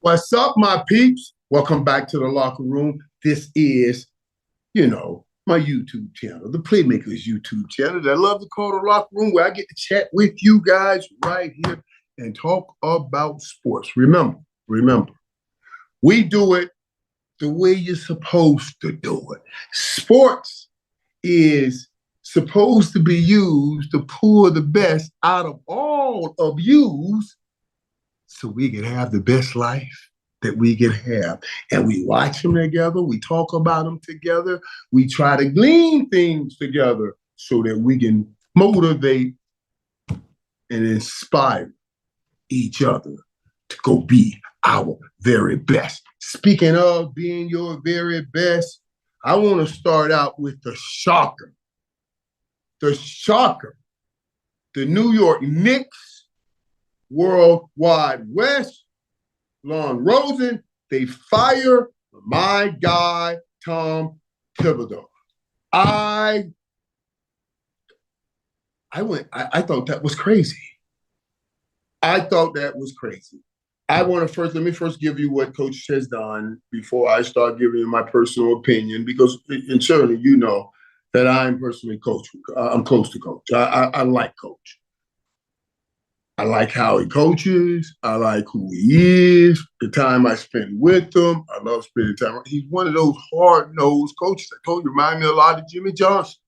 What's up, my peeps? Welcome back to the locker room. This is, my YouTube channel, the Playmakers YouTube channel that I love to call the locker room, where I get to chat with you guys right here and talk about sports. Remember, we do it the way you're supposed to do it. Sports is supposed to be used to pull the best out of all of yous so we can have the best life that we can have. And we watch them together. We talk about them together. We try to glean things together so that we can motivate and inspire each other to go be our very best. Speaking of being your very best, I want to start out with the shocker. The shocker. The New York Knicks, World Wide West, Lon Rosen, they fire my guy, Tom Thibodeau. I thought that was crazy. Let me first give you what Coach has done before I start giving you my personal opinion, because, and certainly you know that I'm personally Coach. I'm close to Coach. I like Coach. I like how he coaches. I like who he is, the time I spend with him. I love spending time. He's one of those hard-nosed coaches. I told you, remind me a lot of Jimmy Johnson.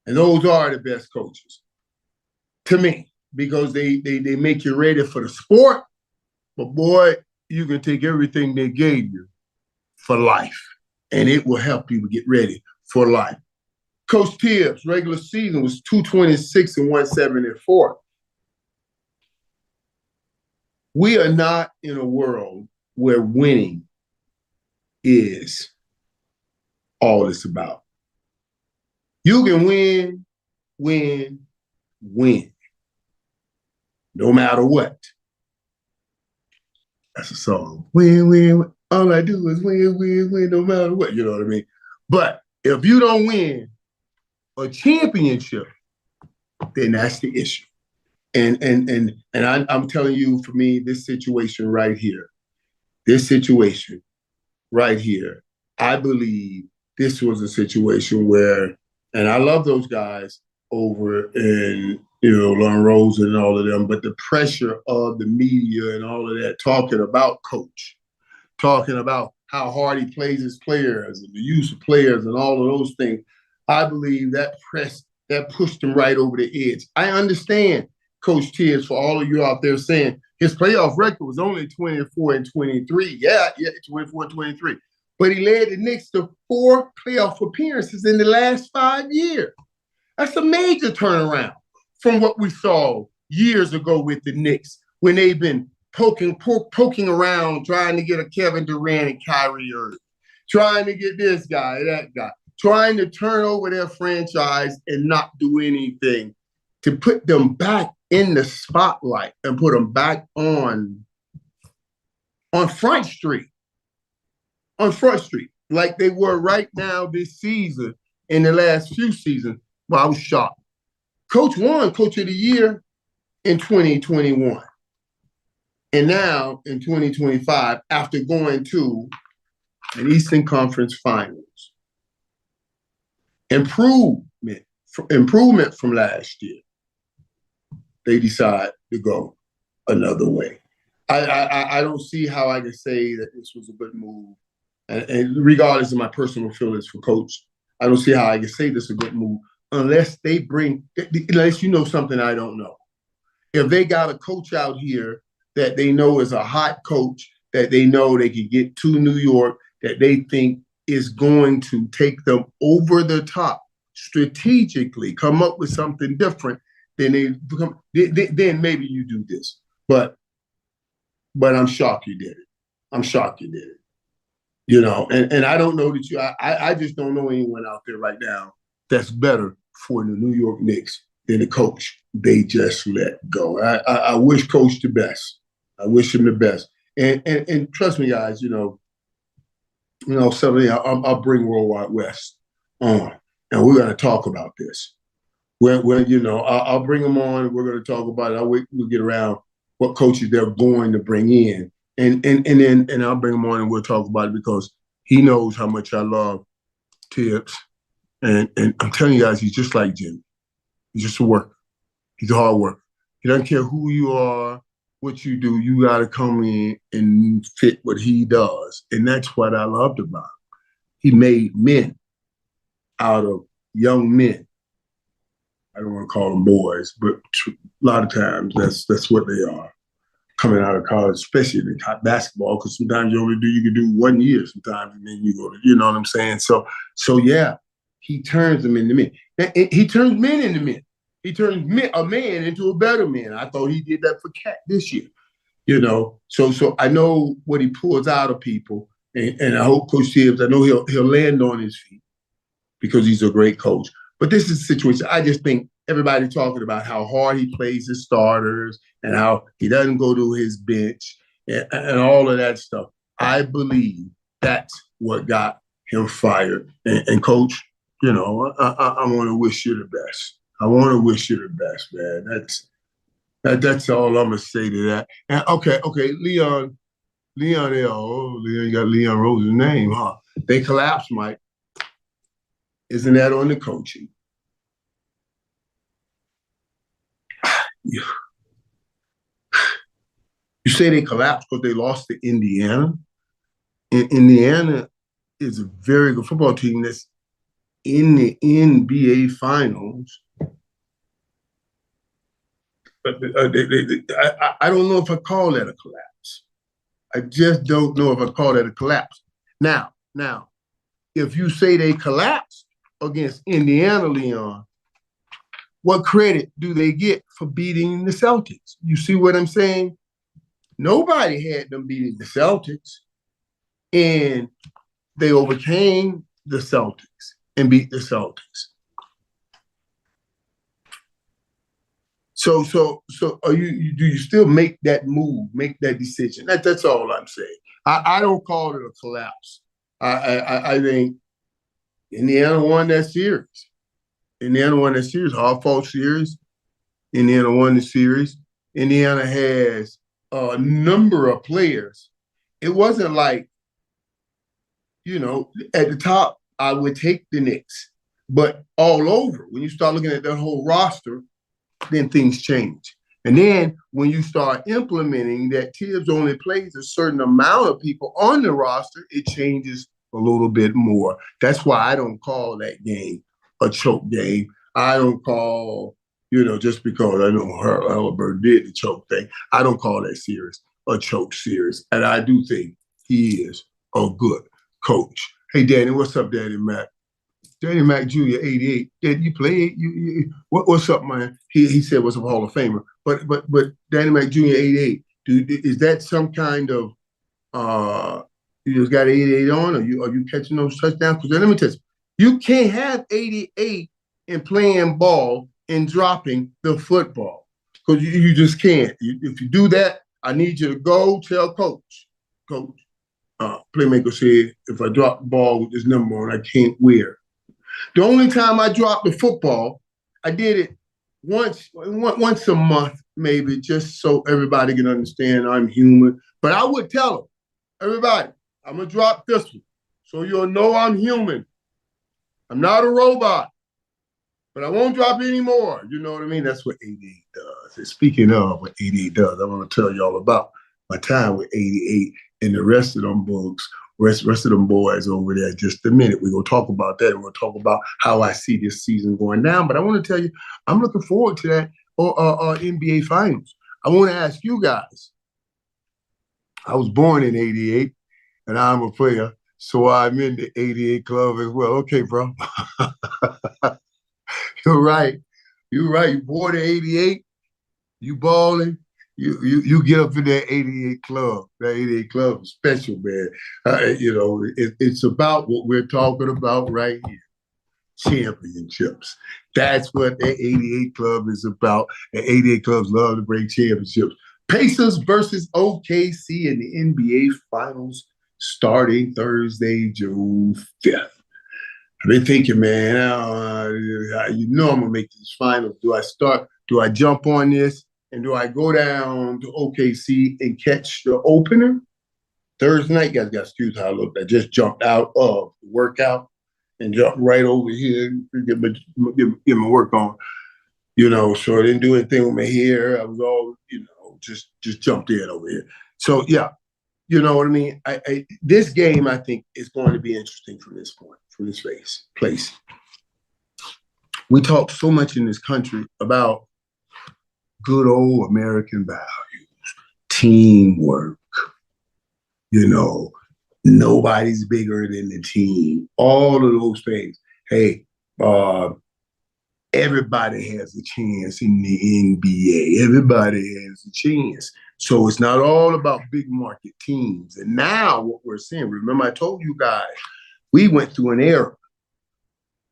And those are the best coaches to me, because they make you ready for the sport. But boy, you can take everything they gave you for life, and it will help you to get ready for life. Coach Tibbs, regular season was 226 and 174. We are not in a world where winning is all it's about. You can win, no matter what. That's a song. Win. All I do is win, no matter what. You know what I mean? But if you don't win a championship, then that's the issue. And I'm telling you, for me, this situation right here, I believe this was a situation where, and I love those guys over in, Lon Rosen and all of them, but the pressure of the media and all of that, talking about Coach, talking about how hard he plays his players and the use of players and all of those things, I believe that pushed him right over the edge. I understand Coach Tibbs, for all of you out there saying his playoff record was only 24 and 23. Yeah, 24 and 23. But he led the Knicks to 4 playoff appearances in the last 5 years. That's a major turnaround from what we saw years ago with the Knicks, when they've been poking around, trying to get a Kevin Durant and Kyrie Irving, trying to get this guy, that guy, trying to turn over their franchise and not do anything to put them back in the spotlight and put them back on Front Street. Like they were right now this season, in the last few seasons. Well, I was shocked. Coach won Coach of the Year in 2021. And now in 2025, after going to an Eastern Conference Finals, improvement from last year, they decide to go another way. I don't see how I can say that this was a good move. And regardless of my personal feelings for Coach, I don't see how I can say this is a good move unless you know something I don't know. If they got a coach out here that they know is a hot coach, that they know they can get to New York, that they think is going to take them over the top, strategically come up with something different, then maybe you do this. But I'm shocked you did it. And I don't know that I just don't know anyone out there right now that's better for the New York Knicks than the coach they just let go. I wish Coach the best. I wish him the best. And trust me, guys, suddenly I'll bring World Wide West on, and we're going to talk about this. I'll bring them on. We're going to talk about it. We'll get around what coaches they're going to bring in And I'll bring him on and we'll talk about it because he knows how much I love Tibbs. And I'm telling you guys, he's just like Jimmy. He's just a worker. He's a hard worker. He doesn't care who you are, what you do. You got to come in and fit what he does. And that's what I loved about him. He made men out of young men. I don't want to call them boys, but a lot of times that's what they are coming out of college, especially in basketball, because sometimes you can do 1 year sometimes, and then you go to, you know what I'm saying? So yeah, he turns them into men. He turns men into men. He turns a man into a better man. I thought he did that for Cat this year, you know? So I know what he pulls out of people, and I hope Coach Tibbs, I know he'll land on his feet because he's a great coach. But this is a situation, I just think everybody talking about how hard he plays his starters and how he doesn't go to his bench and all of that stuff. I believe that's what got him fired. And Coach, you know, I want to wish you the best. I want to wish you the best, man. That's all I'm gonna say to that. And okay, Leon, you got Leon Rose's name, huh? They collapsed, Mike. Isn't that on the coaching? You say they collapsed because they lost to Indiana? Indiana is a very good football team that's in the NBA Finals. But I don't know if I call that a collapse. I just don't know if I call that a collapse. Now, if you say they collapsed against Indiana, Leon, what credit do they get for beating the Celtics? You see what I'm saying? Nobody had them beating the Celtics, and they overcame the Celtics and beat the Celtics. So do you still make that move, make that decision? That's all I'm saying. I don't call it a collapse. I think Indiana won that series. Hard fought series. Indiana won the series. Indiana has a number of players. It wasn't like, you know, at the top, I would take the Knicks. But all over, when you start looking at that whole roster, then things change. And then when you start implementing that Tibbs only plays a certain amount of people on the roster, it changes a little bit more. That's why I don't call that game a choke game. I don't call, you know, just because I know Halliburton did the choke thing, I don't call that series a choke series. And I do think he is a good coach. Hey, Danny, what's up, Danny Mac? Danny Mac Jr., 88. Did you play? What's up, man? He said was a Hall of Famer. But Danny Mac Jr., 88. Is that some kind of you just got 88 on? Are you catching those touchdowns? Because let me tell you, you can't have 88 and playing ball and dropping the football. Because you just can't. If you do that, I need you to go tell Coach. Playmaker said, if I drop the ball with this number on, I can't wear. The only time I dropped the football, I did it once a month, maybe, just so everybody can understand I'm human. But I would tell them, everybody, I'm going to drop this one so you'll know I'm human. I'm not a robot, but I won't drop any more. You know what I mean? That's what 88 does. And speaking of what 88 does, I want to tell you all about my time with 88 and the rest of them books. Rest of them boys over there just a minute. We're going to talk about that. We're going to talk about how I see this season going down. But I want to tell you, I'm looking forward to that NBA Finals. I want to ask you guys. I was born in 88, and I'm a player, so I'm in the 88 club as well. Okay, bro. You're right. You're right. You born in 88, you balling. You get up in that 88 club. That 88 club is special, man. You know, it's about what we're talking about right here. Championships. That's what the 88 club is about. The 88 clubs love to bring championships. Pacers versus OKC in the NBA Finals starting Thursday, June 5th. I've been thinking, man, you know I'm going to make these finals. Do I jump on this? And do I go down to OKC and catch the opener? Thursday night, you guys got to excuse how I looked. I just jumped out of the workout and jumped right over here to get my work on. So I didn't do anything with my hair. I was all, just jumped in over here. So yeah, you know what I mean? This game, I think, is going to be interesting from this point, from this place. We talk so much in this country about good old American values, teamwork, nobody's bigger than the team, all of those things. Hey, everybody has a chance in the NBA. Everybody has a chance. So it's not all about big market teams. And now what we're seeing, remember I told you guys, we went through an era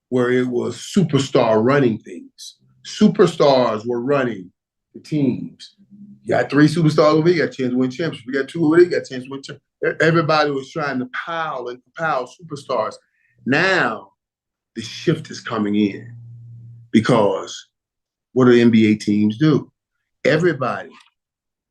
where it was superstar running things. Superstars were running the teams. You got 3 superstars over here, you got a chance to win championships. We got 2 over there, you got a chance to win championships. Everybody was trying to pile superstars. Now the shift is coming in because what do NBA teams do? Everybody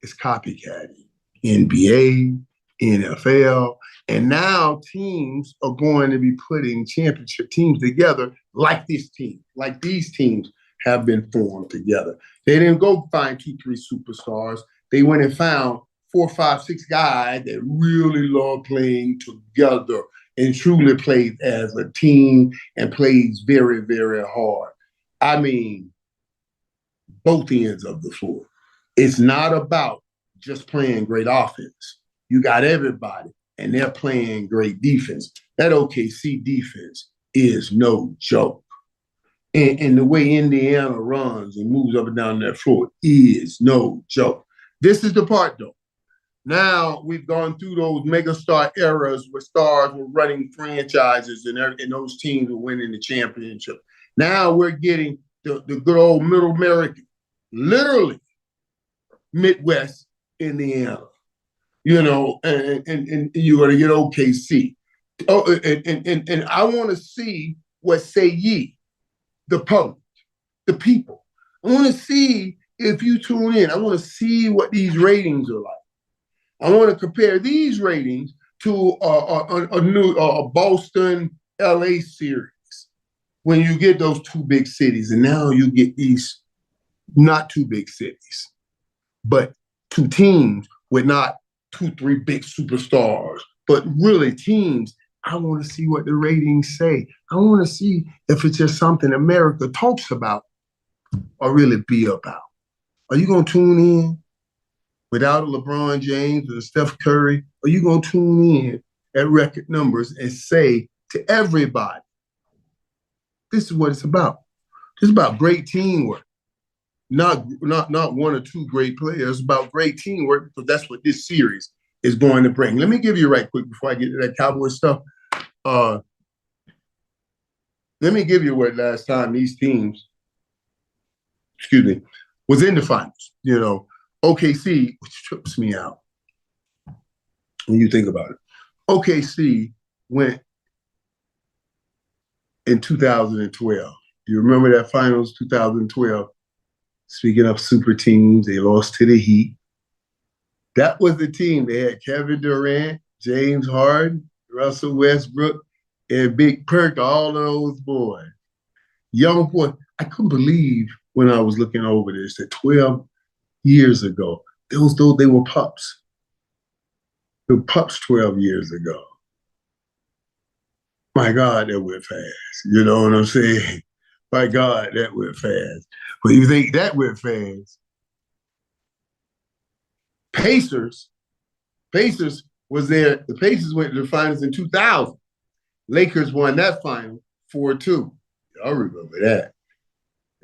is copycatting. NBA, NFL, and now teams are going to be putting championship teams together like this team, like these teams have been formed together. They didn't go find 2, 3 superstars. They went and found 4, 5, 6 guys that really love playing together and truly plays as a team and plays very, very hard. I mean, both ends of the floor. It's not about just playing great offense. You got everybody, and they're playing great defense. That OKC defense is no joke. And the way Indiana runs and moves up and down that floor is no joke. This is the part, though. Now we've gone through those megastar eras where stars were running franchises and those teams were winning the championship. Now we're getting the good old middle American, literally Midwest Indiana, and you're going to get OKC. Oh, and I want to see what say ye, the public, the people. I want to see if you tune in. I want to see what these ratings are like. I want to compare these ratings to a Boston LA series when you get those 2 big cities, and now you get these not 2 big cities, but 2 teams with not 2, 3 big superstars, but really teams. I want to see what the ratings say. I want to see if it's just something America talks about or really be about. Are you going to tune in without a LeBron James or a Steph Curry? Are you going to tune in at record numbers and say to everybody, this is what it's about. It's about great teamwork. Not 1 or 2 great players, about great teamwork, because that's what this series is going to bring. Let me give you right quick before I get to that Cowboys stuff. Let me give you what last time these teams, was in the finals. OKC, which trips me out when you think about it. OKC went in 2012. You remember that finals, 2012? Speaking of super teams, they lost to the Heat. That was the team. They had Kevin Durant, James Harden, Russell Westbrook, and Big Perk, all of those boys. Young boy. I couldn't believe when I was looking over this that 12 years ago, they were pups. They were pups 12 years ago. My God, that went fast. You know what I'm saying? My God, that went fast. But you think that went fast? Pacers was there. The Pacers went to the finals in 2000. Lakers won that final 4-2. Y'all remember that.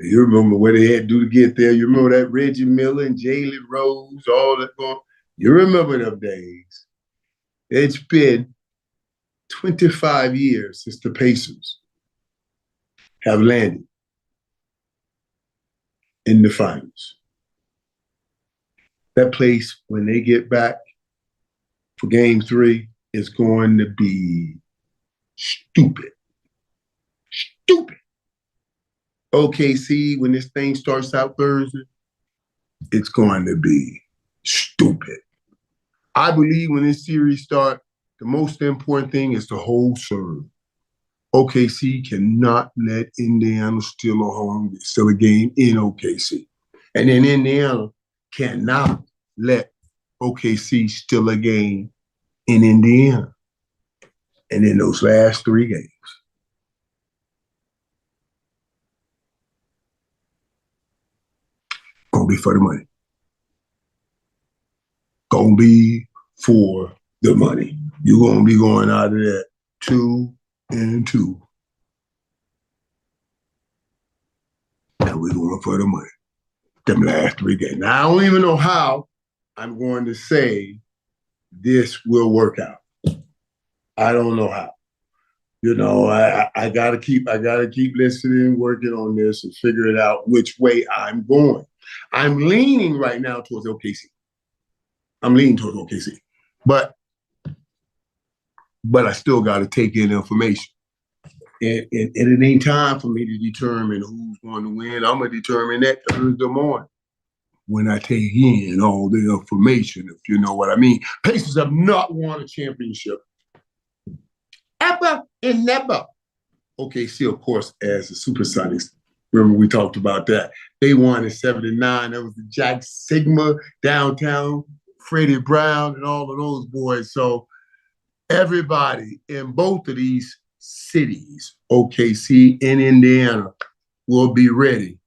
You remember what they had to do to get there. You remember that Reggie Miller and Jalen Rose, all that going. You remember them days. It's been 25 years since the Pacers have landed in the finals. That place, when they get back for game 3, is going to be stupid. Stupid. OKC, when this thing starts out Thursday, it's going to be stupid. I believe when this series starts, the most important thing is to hold serve. OKC cannot let Indiana steal a game in OKC. And then Indiana cannot let OKC steal a game in Indiana. And in those last 3 games, gonna be for the money. Gonna be for the money. You're gonna be going out of that 2-2. And we're going for the money. Them last 3 games. Now, I don't even know how I'm going to say this will work out. I don't know how. You know, I gotta keep listening, working on this, and figure it out which way I'm going. I'm leaning right now towards OKC. But I still got to take in information. And it ain't time for me to determine who's going to win. I'm going to determine that Thursday morning when I take in all the information, if you know what I mean. Pacers have not won a championship ever and never. OKC, of course, as the Supersonics. Remember we talked about that. They won in 79. That was the Jack Sigma, Downtown, Freddie Brown, and all of those boys. So everybody in both of these cities, OKC and Indiana, will be ready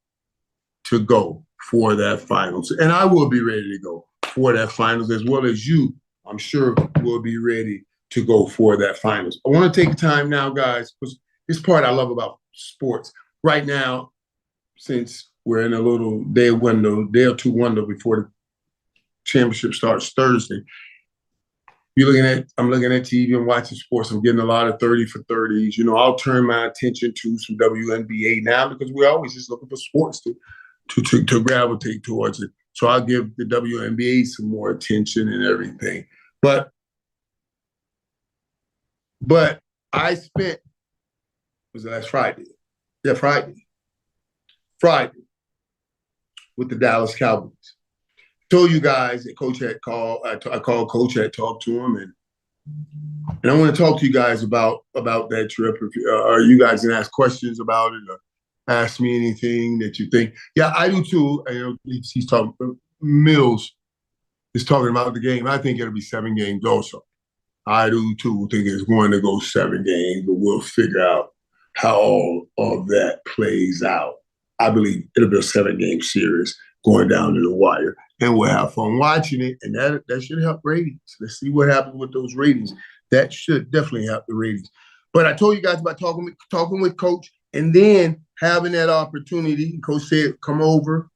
to go for that finals. And I will be ready to go for that finals, as well as you, I'm sure, will be ready to go for that finals. I want to take time now, guys, because this part I love about sports. Right now, since we're in a little day or two window before the championship starts Thursday, I'm looking at TV and watching sports. I'm getting a lot of 30 for 30s. You know, I'll turn my attention to some WNBA now because we're always just looking for sports to gravitate towards it. So I'll give the WNBA some more attention and everything. But I spent, was it last Friday? Yeah, Friday with the Dallas Cowboys. Told you guys that Coach had called. I called Coach, had talked to him, and I want to talk to you guys about that trip. If you guys can ask questions about it or ask me anything that you think. Yeah, I do too. You know, he's talking. Mills is talking about the game. I think it'll be 7 games also. I do too. Think it's going to go 7 games, but we'll figure out how all of that plays out. I believe it'll be a 7-game series going down to the wire. And we'll have fun watching it, and that should help ratings. Let's see what happens with those ratings. That should definitely help the ratings. But I told you guys about talking with Coach, and then having that opportunity. Coach said, "Come over.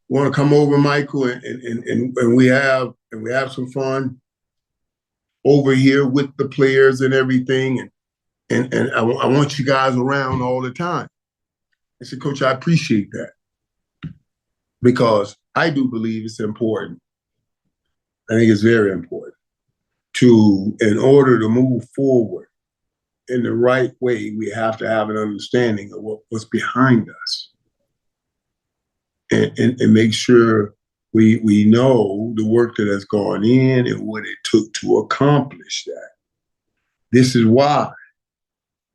We want to come over, Michael, and we have some fun over here with the players and everything. And I want you guys around all the time." I said, "Coach, I appreciate that because I do believe it's important. I think it's very important in order to move forward in the right way, we have to have an understanding of what's behind us and make sure we know the work that has gone in and what it took to accomplish that. This is why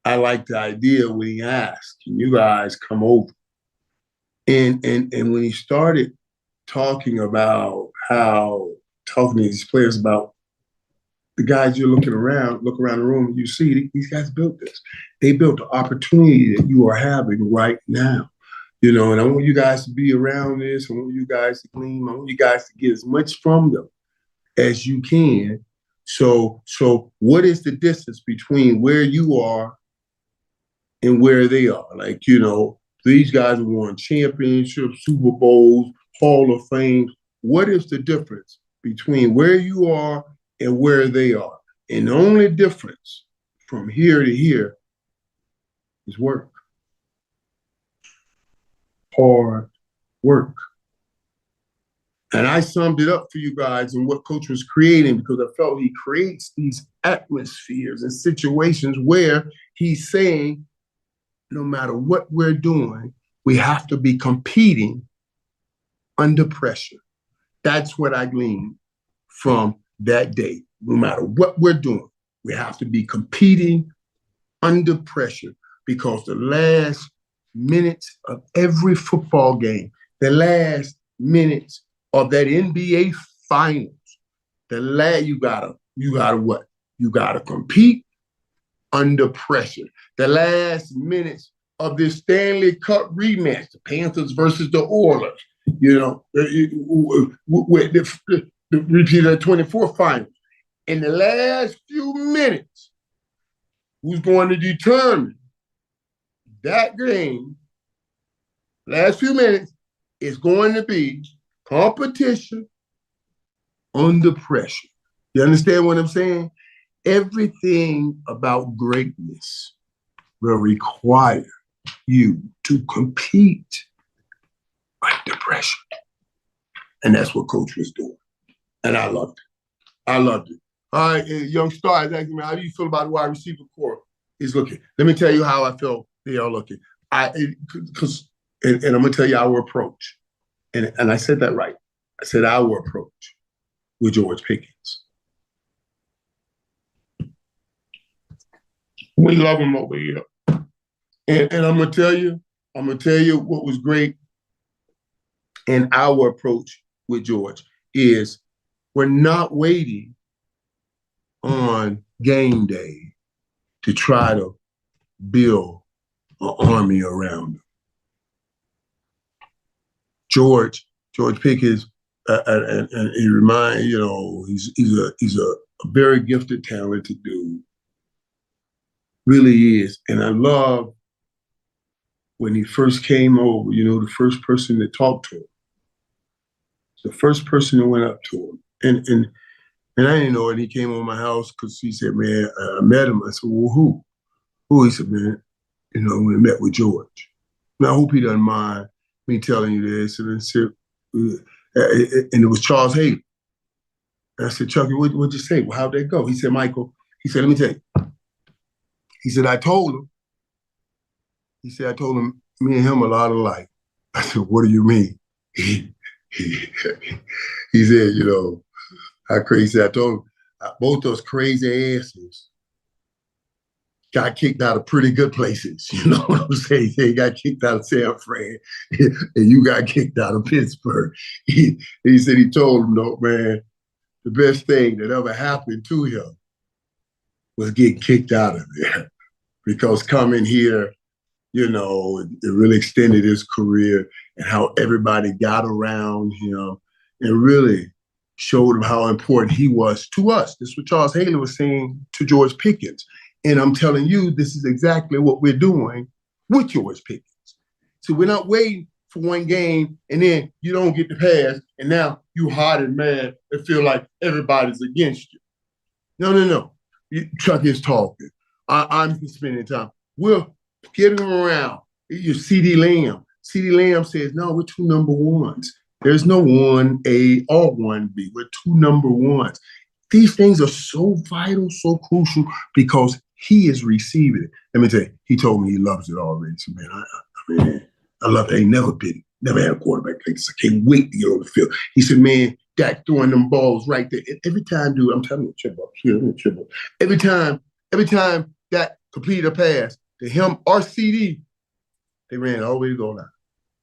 I like the idea when he asked, can you guys come over? And when he started talking to these players about the guys look around the room and you see these guys built this. They built the opportunity that you are having right now. You know, and I want you guys to be around this. I want you guys to glean. I want you guys to get as much from them as you can. So what is the distance between where you are and where they are? Like, you know, these guys have won championships, Super Bowls, Hall of Fame. What is the difference between where you are and where they are? And the only difference from here to here is work. Hard work. And I summed it up for you guys in what Coach was creating because I felt he creates these atmospheres and situations where he's saying, no matter what we're doing, we have to be competing under pressure. That's what I gleaned from that day, no matter what we're doing, we have to be competing under pressure because the last minutes of every football game, the last minutes of that NBA finals, you gotta what? You gotta compete under pressure. The last minutes of this Stanley Cup rematch, the Panthers versus the Oilers, with the repeat of the 24 finals. In the last few minutes, who's going to determine that game, last few minutes, is going to be competition under pressure. You understand what I'm saying? Everything about greatness will require you to compete under pressure. And that's what Coach was doing. And I loved it. I loved it. All right, young star is asking me, how do you feel about the wide receiver core is looking? Let me tell you how I feel they are looking. And I'm going to tell you our approach. And I said that right. I said our approach with George Pickens. We love him over here. And I'm going to tell you what was great in our approach with George is we're not waiting on game day to try to build an army around him. George Pickens, and he reminds, he's a very gifted, talented dude. Really is. And I love when he first came over, the first person that talked to him. The first person that went up to him. And I didn't know it. He came over my house because he said, man, I met him. I said, well, who? Who? He said, man, we met with George. Now, I hope he doesn't mind me telling you this. And it was Charles Haley. And I said, Chucky, what'd you say? Well, how'd that go? He said, Michael, he said, let me tell you. He said, I told him, me and him a lot alike. I said, what do you mean? He said, how crazy. I told him, both those crazy asses got kicked out of pretty good places. You know what I'm saying? They got kicked out of San Fran, and you got kicked out of Pittsburgh. He said he told him, no, man, the best thing that ever happened to him was getting kicked out of there. Because coming here, it really extended his career and how everybody got around him and really showed him how important he was to us. This is what Charles Haley was saying to George Pickens. And I'm telling you, this is exactly what we're doing with George Pickens. So we're not waiting for one game and then you don't get the pass and now you hot and mad and feel like everybody's against you. No. Chuck is talking. I'm spending time. We're getting around. You're CD Lamb. CD Lamb says, no, we're two number ones. There's no 1A or 1B. We're two number ones. These things are so vital, so crucial because he is receiving it. Let me tell you, he told me he loves it already. So, man, I love it. I ain't never had a quarterback like this. I can't wait to get on the field. He said, man, Dak throwing them balls right there. And every time, dude, I'm telling you, trip up. Every time Dak completed a pass to him or CD, they ran all the way to the goal line.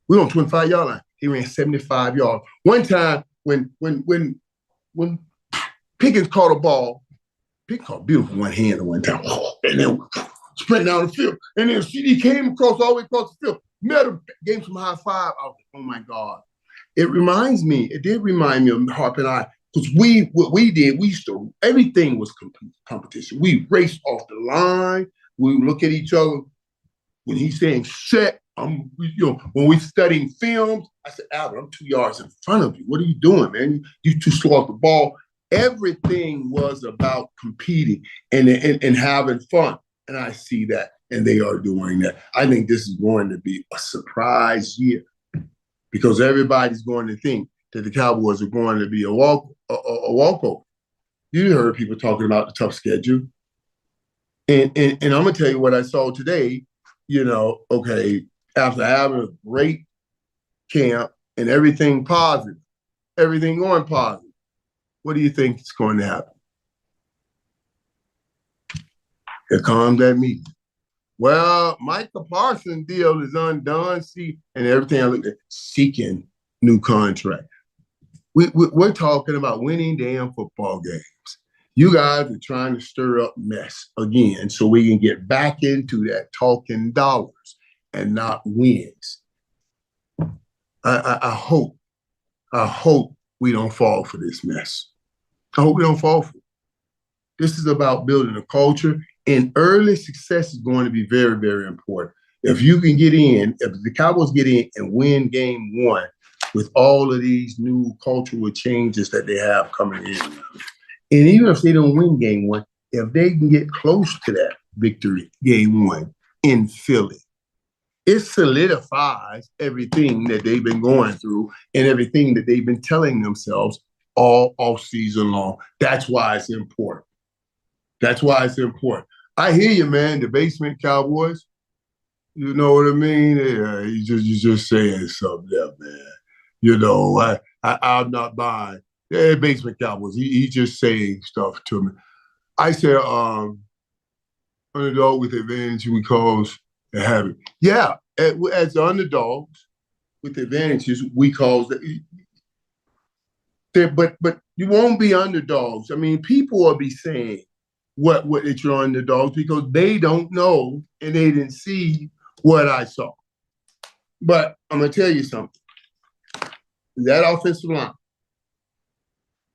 We on 25-yard line. He ran 75 yards. One time when Pickens caught a ball, Pickens caught beautiful one hand at one time, and then sprinting down the field. And then CD came all the way across the field, met him, gave him some high five. I was like, oh my God. It did remind me of Harp and I, because everything was competition. We raced off the line. We look at each other. When he's saying set, when we're studying films, I said, Albert, I'm 2 yards in front of you. What are you doing, man? You too slow off the ball. Everything was about competing and having fun. And I see that, and they are doing that. I think this is going to be a surprise year because everybody's going to think that the Cowboys are going to be a walkover. You heard people talking about the tough schedule. And I'm going to tell you what I saw today, after having a great camp and everything positive, everything going positive, what do you think is going to happen? Here comes that meeting. Well, Micah Parsons' deal is undone. And everything I looked at, seeking new contract. We're talking about winning damn football games. You guys are trying to stir up mess again so we can get back into that talking dollars and not wins. I hope we don't fall for this mess. I hope we don't fall for it. This is about building a culture, and early success is going to be very, very important. If you can get in, if the Cowboys get in and win game one with all of these new cultural changes that they have coming in, and even if they don't win game one, if they can get close to that victory game one in Philly, it solidifies everything that they've been going through and everything that they've been telling themselves all off season long. That's why it's important. That's why it's important. I hear you, man. The basement Cowboys. You know what I mean? Yeah, you just saying something there, man. You know, I'm not buying. Yeah, basement Cowboys. He just saying stuff to me. I said, underdog with advantage because they have it. Yeah, as the underdogs with advantages, we cause that. But you won't be underdogs. I mean, people will be saying what that you're underdogs because they don't know and they didn't see what I saw. But I'm gonna tell you something. That offensive line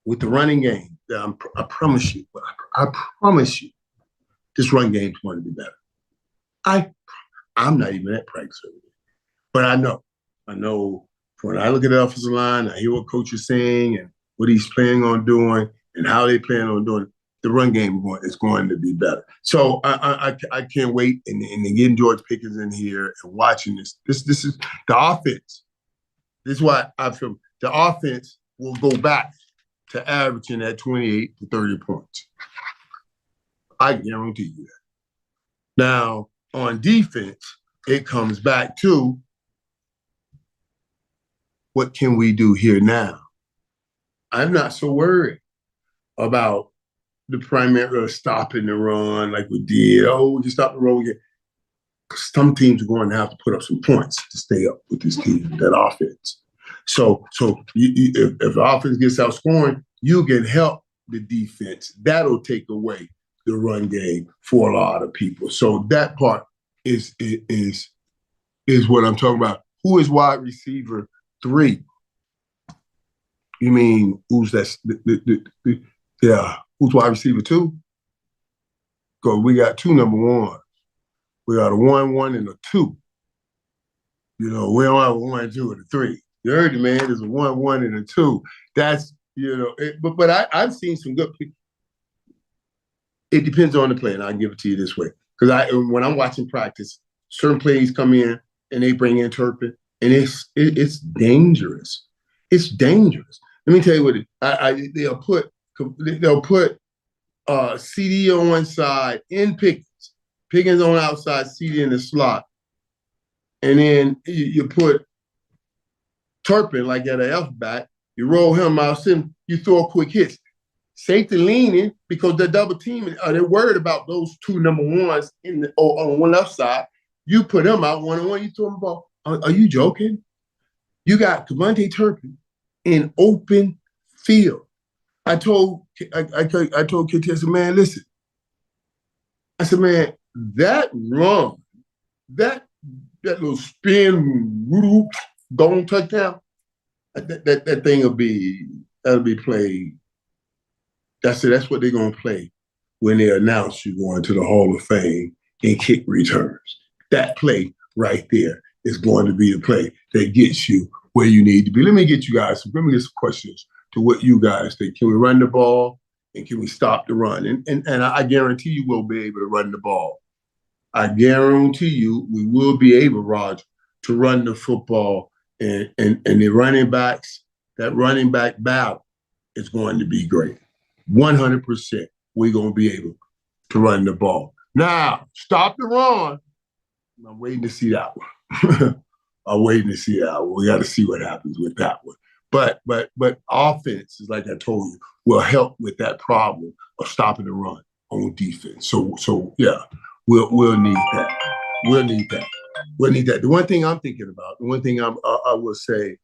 with the running game, I promise you, this run game is going to be better. I'm not even at practice every day, but I know when I look at the offensive line, I hear what coach is saying and what he's planning on doing and how they plan on doing it. The run game is going to be better. So I can't wait and getting George Pickens in here and watching this. This is the offense. This is why I feel the offense will go back to averaging at 28 to 30 points. I guarantee you that. Now, on defense, it comes back to what can we do here now? I'm not so worried about the primary stopping the run like we did. Oh, we can stop the run again. Some teams are going to have to put up some points to stay up with this team, that offense. So if the offense gets out scoring, you can help the defense. That'll take away the run game for a lot of people. So that part is what I'm talking about. Who is wide receiver 3? You mean who's that? Yeah. Who's wide receiver 2? Because we got 2 number 1s. We got a 1, and a 2. You know, we don't have a 1, 2, and a 3. You heard it, man. There's a 1, and a 2. That's, you know, but I've seen some good people. It depends on the play, and I'll give it to you this way. Because when I'm watching practice, certain plays come in and they bring in Turpin, and it's dangerous. It's dangerous. Let me tell you what they'll put CD on one side in Pickens on outside, CD in the slot, and then you put Turpin like at an F back. You roll him out, you throw quick hits. Safety leaning because they're double teaming. They're worried about those 2 number 1s on one left side. You put them out 1-on-1. You throw them the ball. Are you joking? You got Kevontae Turpin in open field. I told KT, I said, man, listen. I said, man, that run, that little spin, going touchdown, that thing that'll be played. That's what they're gonna play when they announce you going to the Hall of Fame in kick returns. That play right there is going to be the play that gets you where you need to be. Let me get some questions to what you guys think. Can we run the ball and can we stop the run? And I guarantee you we'll be able to run the ball. I guarantee you we will be able, Roger, to run the football and the running backs, that running back battle is going to be great. 100% we're going to be able to run the ball. Now, stop the run. I'm waiting to see that one. I'm waiting to see that one. We got to see what happens with that one. But offense is like I told you will help with that problem of stopping the run on defense. So yeah, we'll need that. We'll need that. We'll need that. The one thing I'm thinking about, the one thing I will say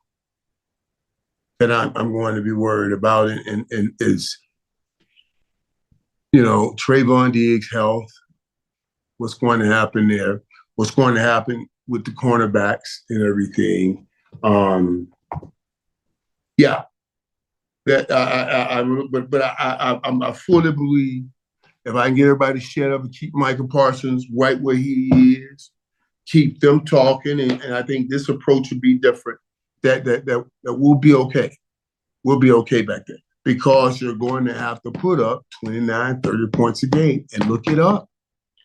that I'm going to be worried about and is Trayvon Diggs' health. What's going to happen there? What's going to happen with the cornerbacks and everything? Yeah, that I fully believe if I can get everybody to shut up and keep Michael Parsons right where he is, keep them talking, and I think this approach would be different. That we'll be okay. We'll be okay back there because you're going to have to put up 29, 30 points a game, and look it up.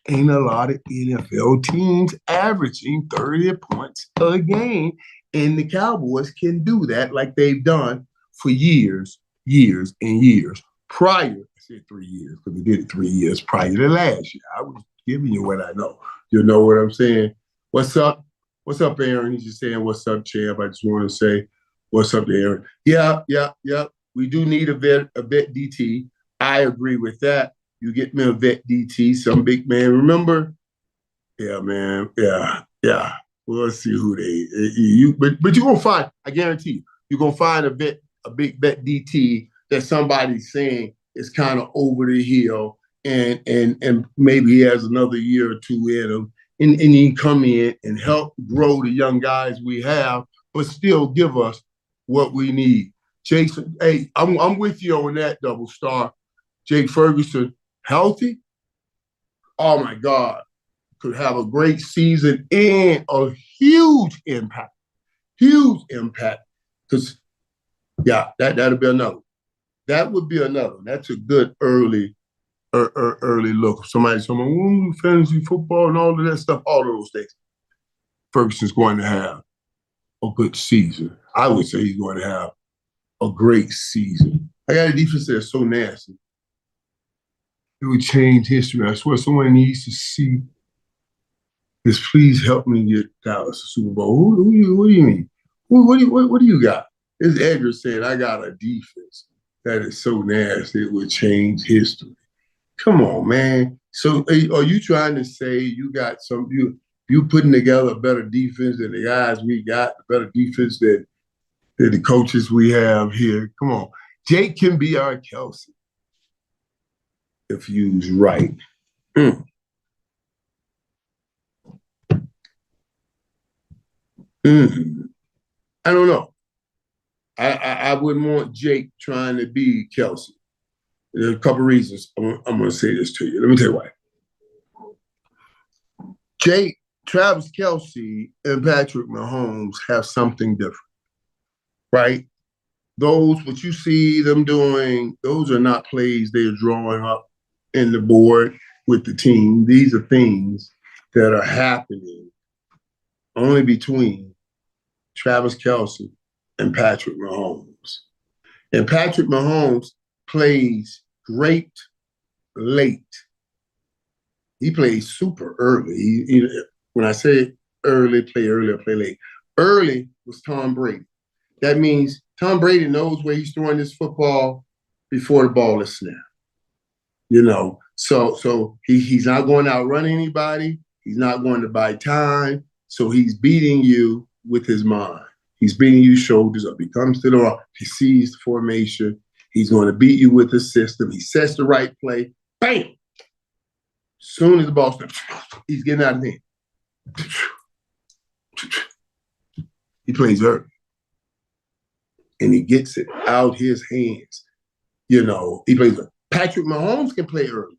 Ain't a lot of NFL teams averaging 30 points a game, and the Cowboys can do that like they've done for years, years, and years. Prior, I said 3 years because they did it 3 years prior to last year. I was giving you what I know. You know what I'm saying? What's up? What's up, Aaron? He's just saying, what's up, champ? I just want to say, what's up to Aaron? Yeah. We do need a vet DT. I agree with that. You get me a vet DT, some big man. Remember? Yeah, man. Yeah. We'll see who but you're gonna find, I guarantee you're gonna find a big vet DT that somebody's saying is kind of over the hill and maybe he has another year or two in him. And he can come in and help grow the young guys we have, but still give us what we need. Jason, hey, I'm with you on that double star. Jake Ferguson, healthy? Oh my God, could have a great season and a huge impact. Huge impact. Because, yeah, that'll be another. That would be another. That's a good early look. Somebody's talking fantasy football and all of that stuff, all of those things. Ferguson's going to have a good season. I would say he's going to have a great season. I got a defense that's so nasty. It would change history. I swear someone needs to see this. Please help me get Dallas a Super Bowl. What do you mean? What do you got? This Edgar said, I got a defense that is so nasty it would change history. Come on, man. So are you trying to say you got you putting together a better defense than the guys we got, a better defense than the coaches we have here? Come on. Jake can be our Kelsey if used right. I don't know. I wouldn't want Jake trying to be Kelsey. There's a couple of reasons I'm going to say this to you. Let me tell you why. Travis Kelce and Patrick Mahomes have something different, right? What you see them doing, those are not plays they're drawing up in the board with the team. These are things that are happening only between Travis Kelce and Patrick Mahomes. And Patrick Mahomes plays great late. He plays super early. When I say early, play early or play late. Early was Tom Brady. That means Tom Brady knows where he's throwing this football before the ball is snapped. So he's not going to outrun anybody. He's not going to buy time. So he's beating you with his mind. He's beating you shoulders up. He comes to the rock. He sees the formation. He's going to beat you with the system. He sets the right play. Bam! Soon as the ball snaps, he's getting out of hand. He plays early. And he gets it out his hands. He plays early. Patrick Mahomes can play early,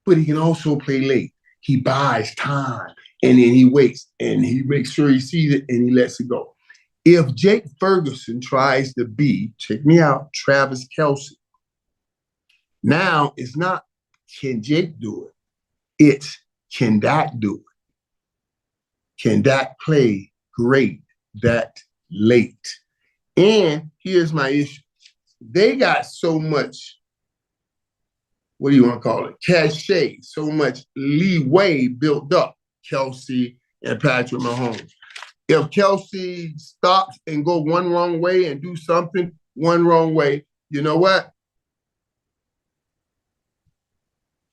but he can also play late. He buys time, and then he waits, and he makes sure he sees it, and he lets it go. If Jake Ferguson tries to be, check me out, Travis Kelce, now it's not can Jake do it? It's can Dak do it? Can Dak play great that late? And here's my issue. They got so much, what do you want to call it? Cachet, so much leeway built up, Kelce and Patrick Mahomes. If Kelsey stops and go one wrong way and do something one wrong way, you know what?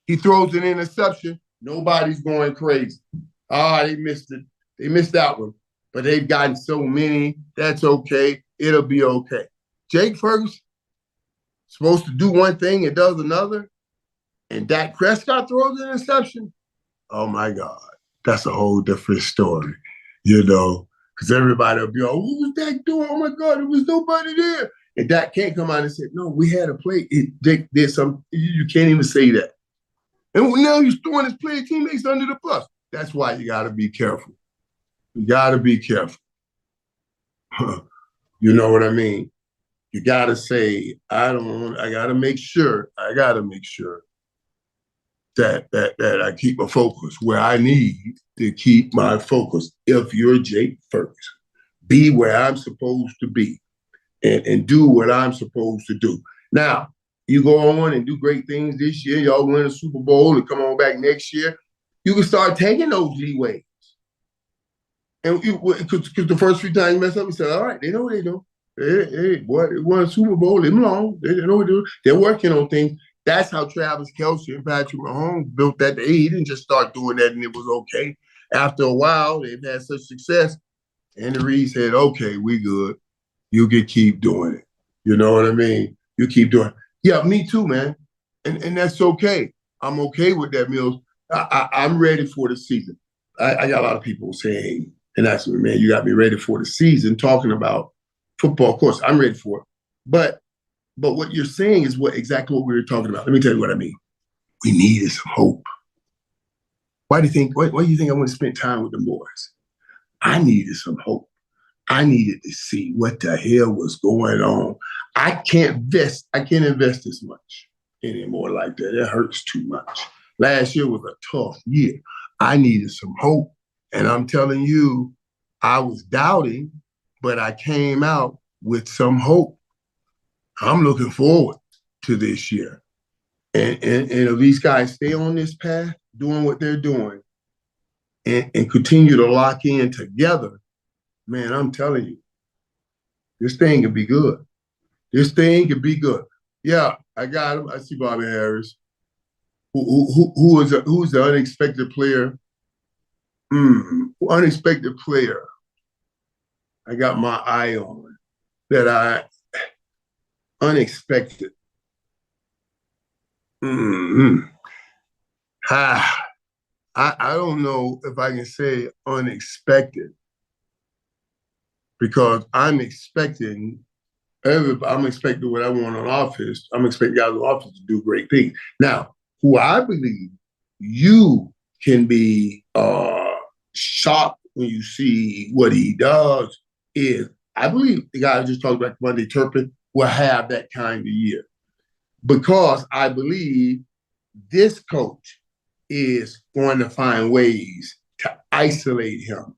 He throws an interception. Nobody's going crazy. They missed it. They missed that one. But they've gotten so many. That's okay. It'll be okay. Jake Ferguson supposed to do one thing and does another, and Dak Prescott throws an interception. Oh my God, that's a whole different story, because everybody will be, oh, what was Dak doing? Oh my God, there was nobody there. And Dak can't come out and say, no, we had a play. Dak did something. You can't even say that. And now he's throwing his player teammates under the bus. That's why you got to be careful. You got to be careful. You know what I mean? You got to say, I got to make sure that I keep my focus where I need to keep my focus. If you're Jake Ferguson, be where I'm supposed to be and do what I'm supposed to do. Now, you go on and do great things this year, y'all win a Super Bowl and come on back next year, you can start taking those leeways. And because the first few times you mess up, you say, all right, they know what they do. Hey, boy, they won a Super Bowl, leave them alone. They know what they do. They're working on things. That's how Travis Kelce and Patrick Mahomes built that. He didn't just start doing that and it was okay. After a while, they've had such success. Andy Reid said, okay, we good. You can keep doing it. You know what I mean? You keep doing it. Yeah, me too, man. And that's okay. I'm okay with that, Mills. I'm ready for the season. I got a lot of people saying, and that's me, man, you got me ready for the season, talking about football. Of course, I'm ready for it. But what you're saying is exactly what we were talking about. Let me tell you what I mean. We needed some hope. Why do you think I want to spend time with the boys? I needed some hope. I needed to see what the hell was going on. I can't invest this much anymore like that. It hurts too much. Last year was a tough year. I needed some hope. And I'm telling you, I was doubting, but I came out with some hope. I'm looking forward to this year. And if these guys stay on this path, doing what they're doing, and continue to lock in together, man, I'm telling you, this thing can be good. This thing can be good. Yeah, I got him. I see Bobby Harris. Who's the unexpected player? Unexpected player I got my eye on unexpected. I don't know if I can say unexpected because I'm expecting what I want on offense. I'm expecting guys on offense to do great things. Now, who I believe you can be shocked when you see what he does is I believe the guy I just talked about, Monday Turpin, will have that kind of year because I believe this coach is going to find ways to isolate him,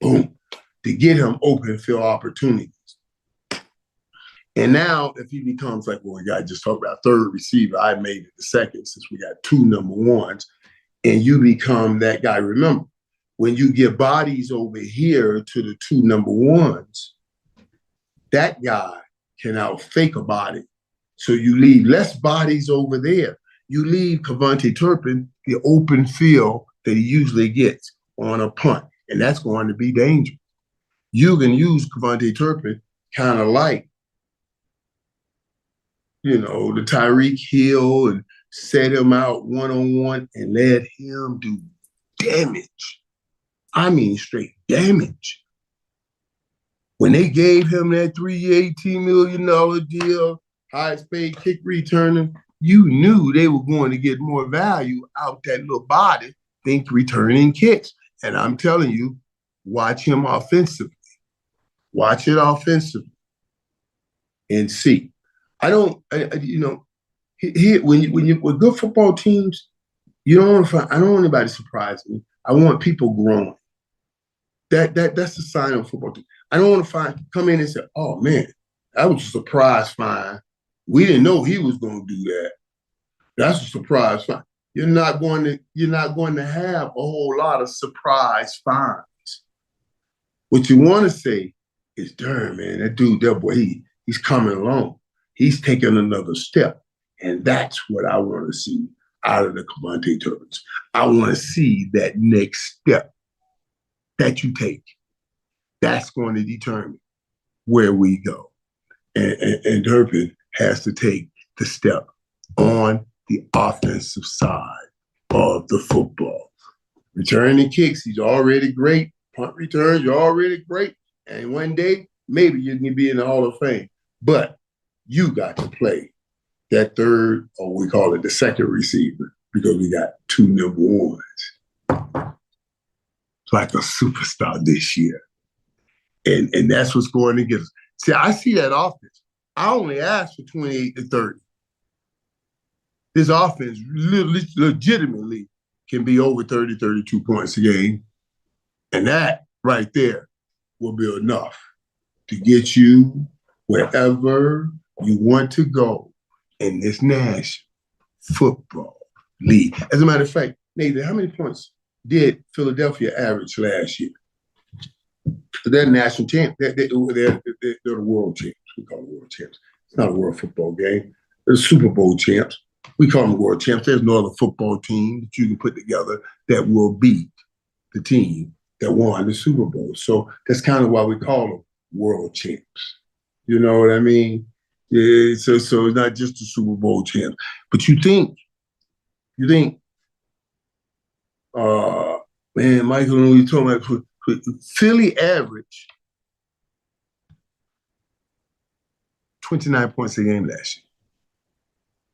boom, to get him open field opportunities. And now, if he becomes like what we got just talked about, third receiver, I made it the second since we got two number ones, and you become that guy. Remember, when you get bodies over here to the two number ones, that guy can out-fake a body. So you leave less bodies over there. You leave Kevontae Turpin the open field that he usually gets on a punt, and that's going to be dangerous. You can use Kevontae Turpin kind of like, the Tyreek Hill and set him out one-on-one and let him do damage. I mean, straight damage. When they gave him that $3 $18 million deal, highest paid kick returner, you knew they were going to get more value out that little body than returning kicks. And I'm telling you, watch him offensively. Watch it offensively and see. When you with good football teams, I don't want anybody to surprise me. I want people growing. That's the sign of a football team. I don't want to come in and say, oh man, that was a surprise find. We didn't know he was going to do that. That's a surprise find. You're not going to have a whole lot of surprise finds. What you want to say is, darn, man, that dude, that boy, he's coming along. He's taking another step. And that's what I want to see out of the Cavante Turbans. I want to see that next step that you take. That's going to determine where we go. And Irvin has to take the step on the offensive side of the football. Returning kicks, he's already great. Punt returns, you're already great. And one day, maybe you can be in the Hall of Fame. But you got to play that third, or we call it the second receiver, because we got two number ones. Like a superstar this year. And that's what's going to get us. See, I see that offense. I only asked for 28 to 30. This offense legitimately can be over 30, 32 points a game. And that right there will be enough to get you wherever you want to go in this National Football League. As a matter of fact, Nathan, how many points did Philadelphia average last year? They're national champs. They're the world champs. We call them world champs. It's not a world football game. They're the Super Bowl champs. We call them world champs. There's no other football team that you can put together that will beat the team that won the Super Bowl. So that's kind of why we call them world champs. You know what I mean? Yeah, so it's not just the Super Bowl champs. But you think, man, Michael, when you talking about Philly average 29 points a game last year.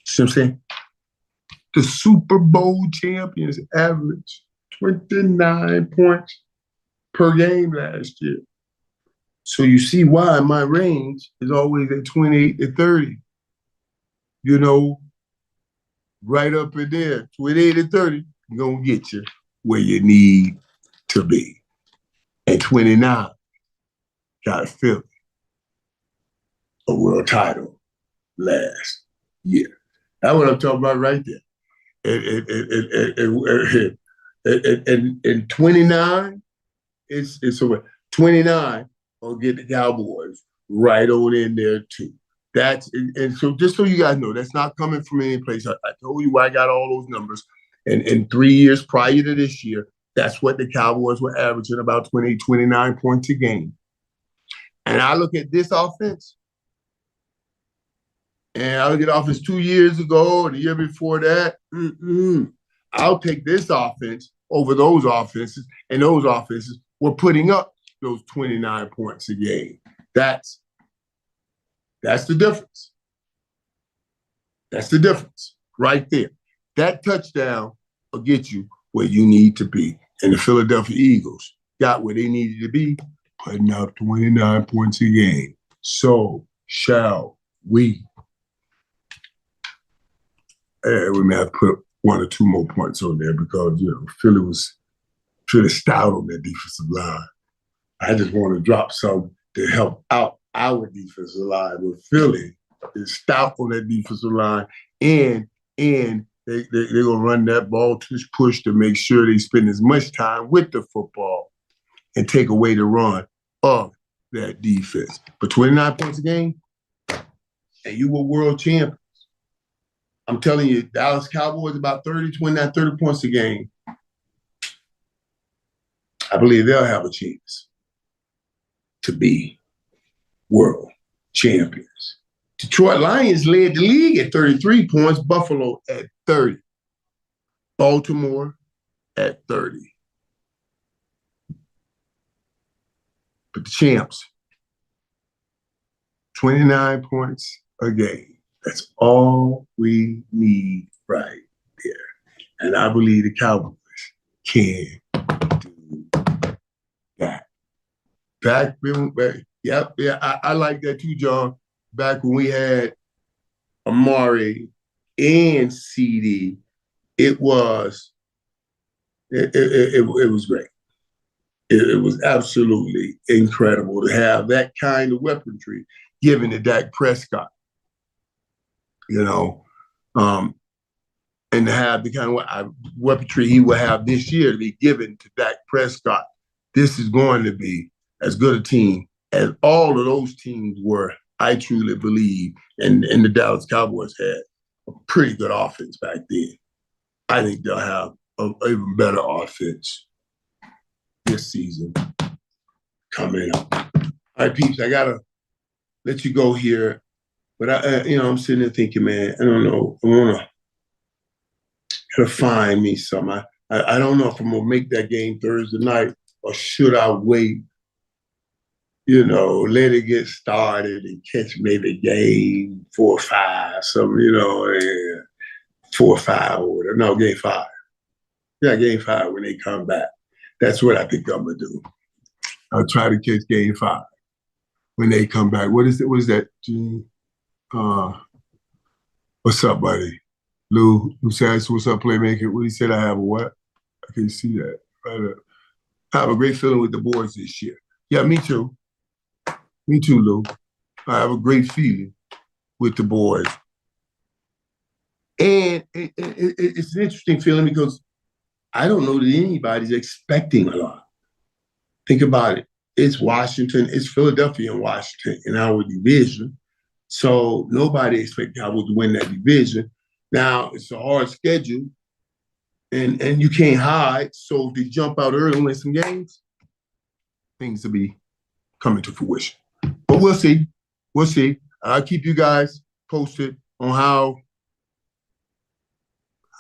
See what I'm saying? The Super Bowl champions averaged 29 points per game last year. So you see why my range is always at 28 to 30. You know, right up in there, 28 to 30, gonna get you where you need to be. And 29 got Philly a world title last year. That's what I'm talking about right there. And 29, it's over. 29 will get the Cowboys right on in there too. And so just so you guys know, that's not coming from any place. I told you why I got all those numbers. And in 3 years prior to this year, that's what the Cowboys were averaging, about 28, 29 points a game. And I look at this offense, and I look at offense 2 years ago and the year before that. I'll take this offense over those offenses, and those offenses were putting up those 29 points a game. That's the difference. That's the difference right there. That touchdown will get you where you need to be. And the Philadelphia Eagles got where they needed to be, putting up 29 points a game. So shall we. We may have to put 1 or 2 more points on there because, Philly was pretty stout on that defensive line. I just want to drop some to help out our defensive line. But Philly is stout on that defensive line, and they're going to run that ball push to make sure they spend as much time with the football and take away the run of that defense. But 29 points a game, and you were world champions. I'm telling you, Dallas Cowboys about 29, 30 points a game. I believe they'll have a chance to be world champions. Detroit Lions led the league at 33 points, Buffalo at 30, Baltimore at 30. But the champs, 29 points a game. That's all we need right there. And I believe the Cowboys can do that. I like that too, John. Back when we had Amari and CD, it was great. It was absolutely incredible to have that kind of weaponry given to Dak Prescott. And to have the kind of weaponry he will have this year to be given to Dak Prescott. This is going to be as good a team as all of those teams were, I truly believe, and the Dallas Cowboys had a pretty good offense back then. I think they'll have an even better offense this season coming up. All right, peeps, I gotta let you go here, but I'm sitting there thinking, man, I don't know, I wanna find me some. I don't know if I'm gonna make that game Thursday night or should I wait, let it get started and catch maybe game 4 or 5, something, 4 or 5 or whatever. No, game 5. Yeah, game 5 when they come back. That's what I think I'm gonna do. I'll try to catch game 5 when they come back. What is it? What is that, Gene? What's up, buddy? Lou says, what's up, playmaker? What he said, I have a what? I can see that. Right up. I have a great feeling with the boys this year. Yeah, me too. Me too, Lou. I have a great feeling with the boys. And it's an interesting feeling because I don't know that anybody's expecting a lot. Think about it. It's Washington, it's Philadelphia and Washington in our division. So nobody expects Cowboys to win that division. Now, it's a hard schedule, and you can't hide. So if they jump out early and win some games, things will be coming to fruition. But we'll see. We'll see. I'll keep you guys posted on how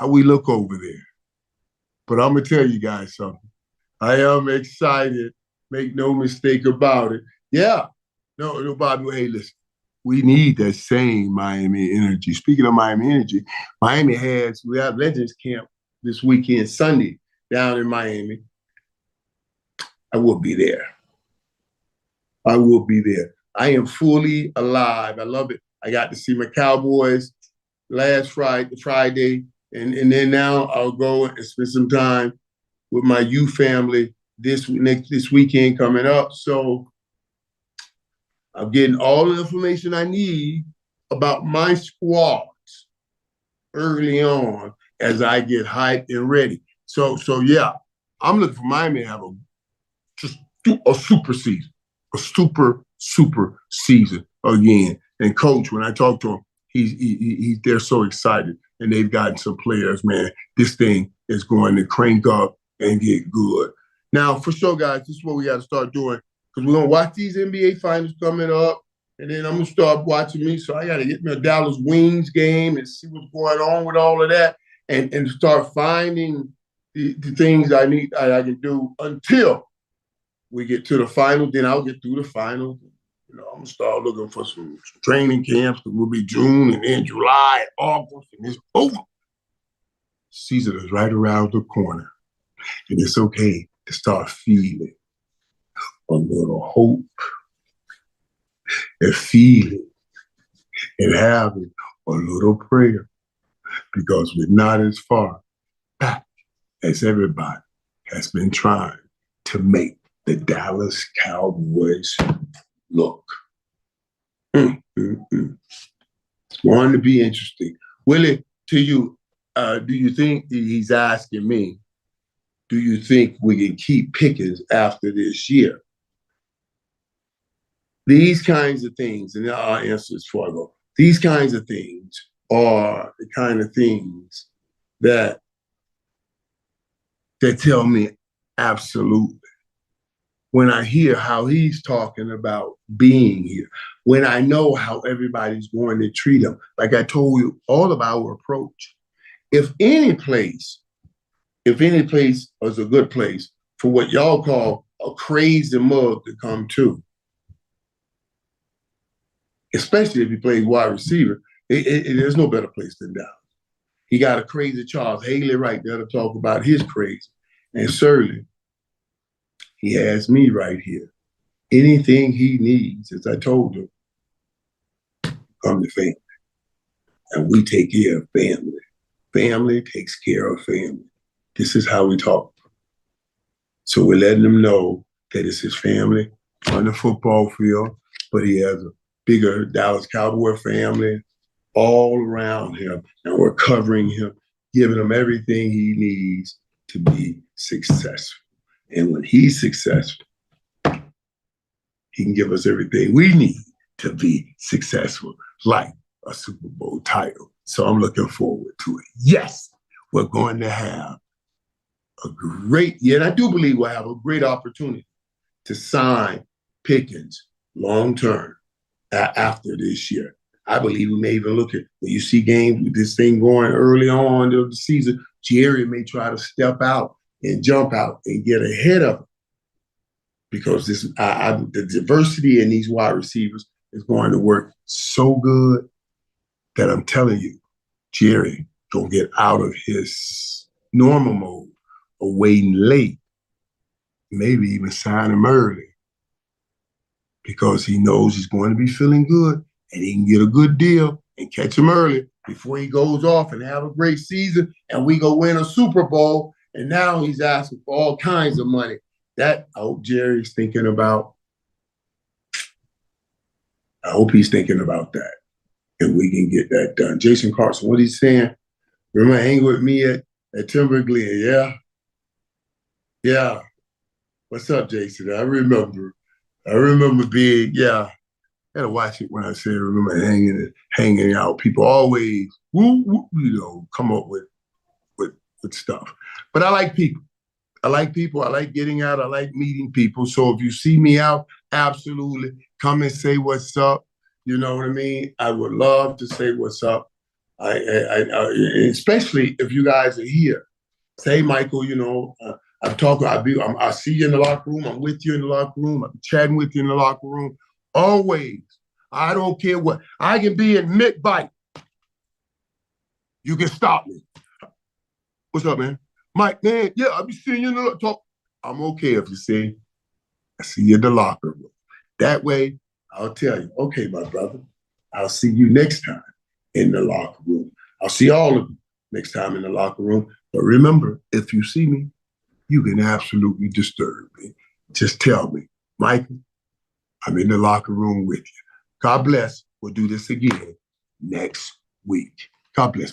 we look over there. But I'm going to tell you guys something. I am excited. Make no mistake about it. Yeah. No, Bobby, hey, listen. We need that same Miami energy. Speaking of Miami energy, we have Legends Camp this weekend, Sunday, down in Miami. I will be there. I will be there. I am fully alive. I love it. I got to see my Cowboys last Friday, and then now I'll go and spend some time with my youth family this weekend coming up. So I'm getting all the information I need about my squads early on as I get hyped and ready. So yeah, I'm looking for Miami to have a super season, a super season again. And Coach, when I talk to him, they're so excited, and they've gotten some players. Man, this thing is going to crank up and get good. Now, for sure, guys, this is what we got to start doing. Because we're going to watch these NBA finals coming up, and then I'm going to start watching me. So I got to get me a Dallas Wings game and see what's going on with all of that and start finding the things I can do until we get to the final. Then I'll get through the final. I'm going to start looking for some training camps. It will be June and then July, August, and it's over. Season is right around the corner, and it's okay to start feeling a little hope and feeling and having a little prayer, because we're not as far back as everybody has been trying to make the Dallas Cowboys look. It's going to be interesting. Willie, to you, do you think, he's asking me, do you think we can keep Pickens after this year? These kinds of things, and our answers before I go, these kinds of things are the kind of things that tell me absolutely. When I hear how he's talking about being here, when I know how everybody's going to treat him, like I told you, all of our approach. If any place is a good place for what y'all call a crazy mug to come to, especially if he plays wide receiver, there's no better place than Dallas. He got a crazy Charles Haley right there to talk about his crazy. And certainly, he has me right here. Anything he needs, as I told him, come to family. And we take care of family. Family takes care of family. This is how we talk. So we're letting him know that it's his family on the football field, but he has a bigger Dallas Cowboy family all around him, and we're covering him, giving him everything he needs to be successful. And when he's successful, he can give us everything we need to be successful, like a Super Bowl title. So I'm looking forward to it. Yes, we're going to have a great year. And I do believe we'll have a great opportunity to sign Pickens long-term after this year. I believe we may even look at, when you see games with this thing going early on of the season, Jerry may try to step out and jump out and get ahead of it. Because the diversity in these wide receivers is going to work so good that I'm telling you, Jerry gonna get out of his normal mode of waiting late, maybe even sign him early, because he knows he's going to be feeling good and he can get a good deal and catch him early before he goes off and have a great season and we go win a Super Bowl. And now he's asking for all kinds of money. That I hope Jerry's thinking about. I hope he's thinking about that. And we can get that done. Jason Carson, what he's saying? Remember hanging with me at Timber Glen? Yeah. Yeah. What's up, Jason? I remember being, yeah. I gotta watch it when I say remember hanging out. People always, come up with stuff. But I like people. I like people. I like getting out. I like meeting people. So if you see me out, absolutely come and say what's up. You know what I mean? I would love to say what's up. I especially if you guys are here. Say, Michael, I'm talking. I see you in the locker room. I'm with you in the locker room. I'm chatting with you in the locker room. Always. I don't care what. I can be in mid-bite. You can stop me. What's up, man? Mike, man, yeah, I'll be seeing you in the talk. I'm okay if you see. I see you in the locker room. That way, I'll tell you, okay, my brother, I'll see you next time in the locker room. I'll see all of you next time in the locker room. But remember, if you see me, you can absolutely disturb me. Just tell me, Michael, I'm in the locker room with you. God bless. We'll do this again next week. God bless.